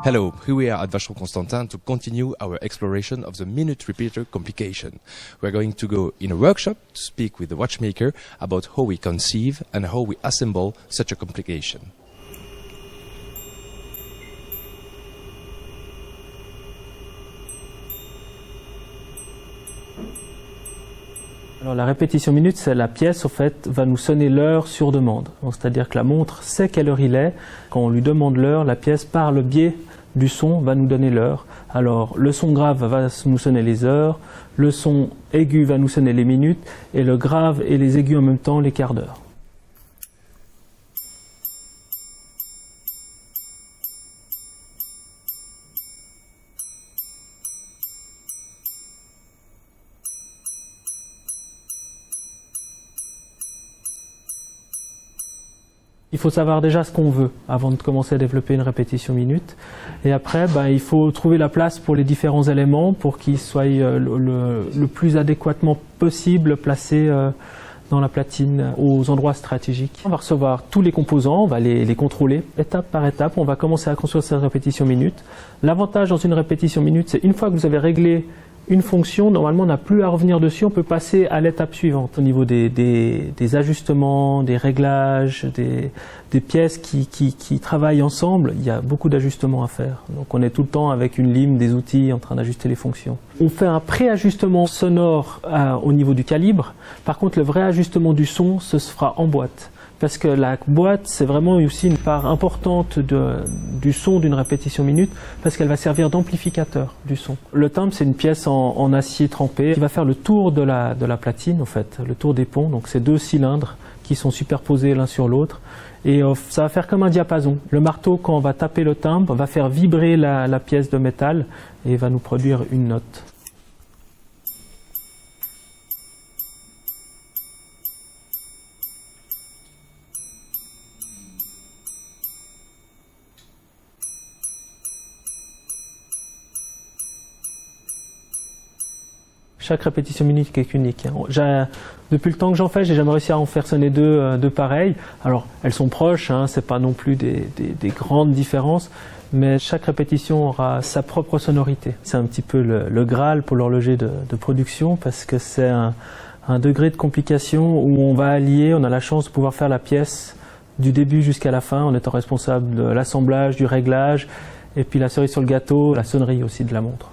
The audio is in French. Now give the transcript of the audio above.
Hello, here we are at Vacheron Constantin to continue our exploration of the minute repeater complication. We're going to go in a workshop to speak with the watchmaker about how we conceive and how we assemble such a complication. Alors la répétition minute, c'est la pièce, au fait, va nous sonner l'heure sur demande. C'est-à-dire que la montre sait quelle heure il est. Quand on lui demande l'heure, la pièce, par le biais du son, va nous donner l'heure. Alors le son grave va nous sonner les heures, le son aigu va nous sonner les minutes, et le grave et les aigus en même temps les quarts d'heure. Il faut savoir déjà ce qu'on veut avant de commencer à développer une répétition minute. Et après, il faut trouver la place pour les différents éléments pour qu'ils soient le plus adéquatement possible placés dans la platine aux endroits stratégiques. On va recevoir tous les composants, on va les contrôler étape par étape. On va commencer à construire cette répétition minute. L'avantage dans une répétition minute, c'est une fois que vous avez réglé une fonction, normalement on n'a plus à revenir dessus, on peut passer à l'étape suivante. Au niveau des ajustements, des réglages, des pièces qui travaillent ensemble, il y a beaucoup d'ajustements à faire. Donc on est tout le temps avec une lime, des outils en train d'ajuster les fonctions. On fait un préajustement sonore au niveau du calibre. Par contre le vrai ajustement du son, ce se fera en boîte. Parce que la boîte, c'est vraiment aussi une part importante du son d'une répétition minute, parce qu'elle va servir d'amplificateur du son. Le timbre, c'est une pièce en acier trempé qui va faire le tour de la platine, en fait, le tour des ponts. Donc c'est deux cylindres qui sont superposés l'un sur l'autre. Et ça va faire comme un diapason. Le marteau, quand on va taper le timbre, va faire vibrer la pièce de métal et va nous produire une note. Chaque répétition minute est unique. Depuis le temps que j'en fais, j'ai jamais réussi à en faire sonner deux pareilles. Alors, elles sont proches, c'est pas non plus des grandes différences, mais chaque répétition aura sa propre sonorité. C'est un petit peu le Graal pour l'horloger de production, parce que c'est un degré de complication où on va allier, on a la chance de pouvoir faire la pièce du début jusqu'à la fin, en étant responsable de l'assemblage, du réglage, et puis la cerise sur le gâteau, la sonnerie aussi de la montre.